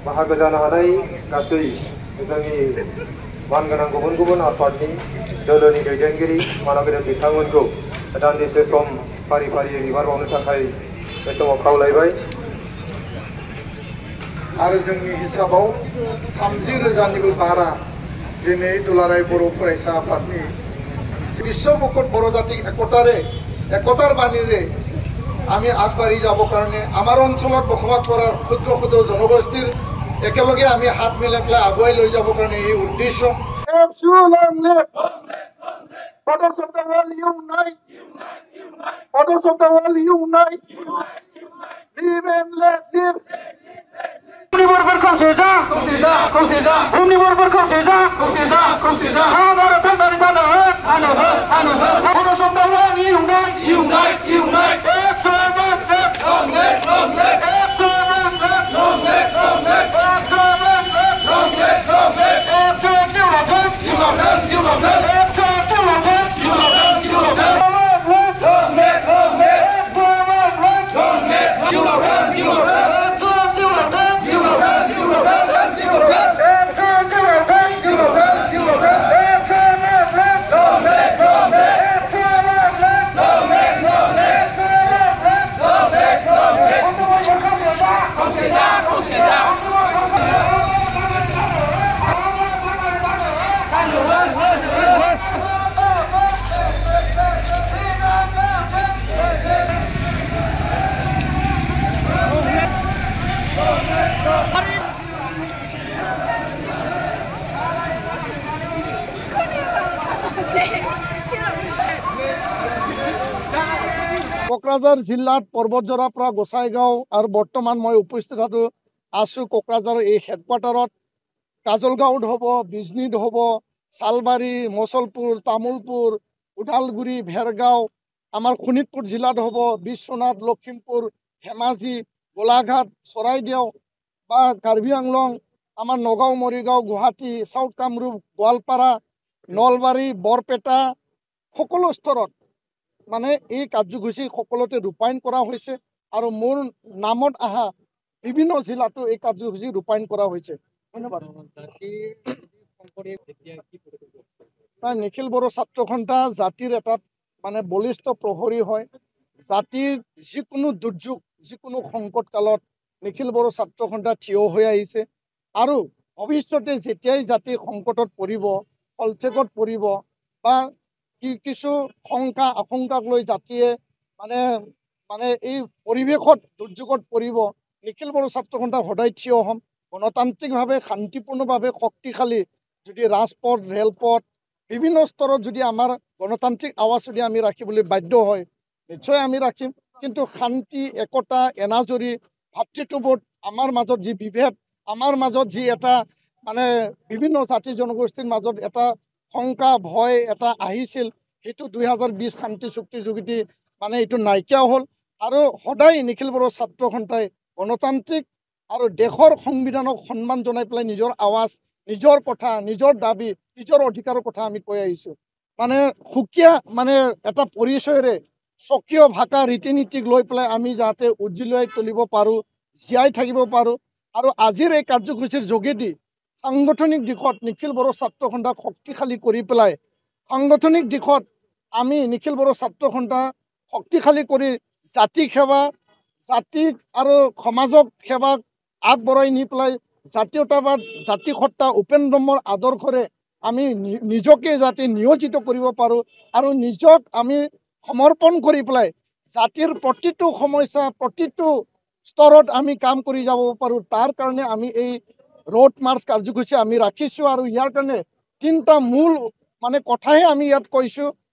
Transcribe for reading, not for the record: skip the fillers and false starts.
बाहागो जानो हानाय गासै जोंनि मानगोनां गुबुन गुबुन आफादनि दोलोनि दैदेनगिरि मानगोनां बिथांमोनखौ दान्दिसे सम फारि फारियै बिबार बावनो थाखाय बे समाव खावलायबाय। आरो जोंनि हिसाबाव 30,000निबो बारा दिनै दुलाराय बर' फरायसा आफादनि বিশ্বমুখত বড় জাতিক একতাৰ বাণীৰে আমি আগবাঢ়ি যাবৰ কাৰণে আমাৰ অঞ্চলত বসবাস কৰা ক্ষুদ্ৰ ক্ষুদ্ৰ জনগোষ্ঠীৰ একেলগে আমি হাত মিলাই পেলাই আগুৱাই লৈ যাবৰ কাৰণে এই উদ্দেশ্য। Fathers of the world unite! Fathers of the world unite! Live and let live! Kokrajhar জিলাত পৰ্বতজৰাৰ পৰা গোসাইগাঁও আৰু বৰ্তমান মই উপস্থিত আছোঁ কোকৰাঝাৰৰ এই হেডকোৱাৰ্টাৰত। কাজলগাঁৱত হ'ব, বিজনীত হ'ব, চালবাৰী, মচলপুৰ, তামোলপুৰ, ওদালগুৰি, ভেৰগাঁও, আমাৰ শোণিতপুৰ জিলাত হ'ব, বিশ্বনাথ, লখিমপুৰ, ধেমাজি, গোলাঘাট, চৰাইদেউ বা কাৰ্বি আংলং, আমাৰ নগাঁও, মৰিগাঁও, গুৱাহাটী, চাউথ কামৰূপ, গোৱালপাৰা, নলবাৰী, বৰপেটা সকলো স্তৰত মানে এই কাৰ্যসূচী সকলোতে ৰূপায়ণ কৰা হৈছে আৰু মোৰ নামত অহা বিভিন্ন জিলাতো এই কাৰ্যসূচী ৰূপায়ণ কৰা হৈছে। ধন্যবাদ। নিখিল বড়ো ছাত্ৰ সন্থা জাতিৰ এটা মানে বলিষ্ঠ প্ৰহৰী হয়। জাতিৰ যিকোনো দুৰ্যোগ, যিকোনো সংকট কালত নিখিল বড়ো ছাত্ৰ সন্থা থিয় হৈ আহিছে আৰু ভৱিষ্যতে যেতিয়াই জাতি সংকটত পৰিব, হলচেকত পৰিব বা কিছু শংকা আশংকাক লৈ জাতিয়ে মানে এই পৰিৱেশত দুৰ্যোগত পৰিব, নিখিল বড়ো ছাত্ৰ সন্থা সদায় থিয় হ'ম। গণতান্ত্ৰিকভাৱে শান্তিপূৰ্ণভাৱে শক্তিশালী যদি ৰাজপথ, ৰেলপথ বিভিন্ন স্তৰত যদি আমাৰ গণতান্ত্ৰিক আৱাজ যদি আমি ৰাখিবলৈ বাধ্য হয়, নিশ্চয় আমি ৰাখিম। কিন্তু শান্তি, একতা, এনাজৰী, ভাতৃত্ববোধ, আমাৰ মাজত যি বিভেদ, আমাৰ মাজত যি এটা মানে বিভিন্ন জাতি জনগোষ্ঠীৰ মাজত এটা শংকা ভয় এটা আহিছিল, সেইটো 2020 শান্তি চুক্তিৰ যোগেদি মানে এইটো নাইকিয়া হ'ল। আৰু সদায় নিখিল বড়ো ছাত্ৰ সন্থাই গণতান্ত্ৰিক আৰু দেশৰ সংবিধানক সন্মান জনাই পেলাই নিজৰ আৱাজ, নিজৰ কথা, নিজৰ দাবী, নিজৰ অধিকাৰৰ কথা আমি কৈ আহিছোঁ। মানে সুকীয়া মানে এটা পৰিচয়েৰে স্বকীয় ভাষা ৰীতি নীতিক লৈ পেলাই আমি যাতে উজ্জ্বলাই তুলিব পাৰোঁ, জীয়াই থাকিব পাৰোঁ। আৰু আজিৰ এই কাৰ্যসূচীৰ যোগেদি সাংগঠনিক দিশত নিখিল বড়ো ছাত্ৰ সন্থাক শক্তিশালী কৰি পেলাই সাংগঠনিক দিশত আমি নিখিল বড়ো ছাত্ৰ সন্থা শক্তিশালী কৰি জাতি সেৱা, জাতিক আৰু সমাজক সেৱাক আগবঢ়াই নি পেলাই জাতীয়তাবাদ, জাতিসত্তা, উপেন্দ্ৰমৰ আদৰ্শৰে আমি নিজকে যাতে নিয়োজিত কৰিব পাৰোঁ আৰু নিজক আমি সমৰ্পণ কৰি পেলাই জাতিৰ প্ৰতিটো সমস্যা, প্ৰতিটো স্তৰত আমি কাম কৰি যাব পাৰোঁ। তাৰ কাৰণে আমি এই ৰোড মাৰ্চ কাৰ্যসূচী আমি ৰাখিছোঁ আৰু ইয়াৰ কাৰণে 3টা মূল মানে কথাহে আমি ইয়াত কৈছোঁ।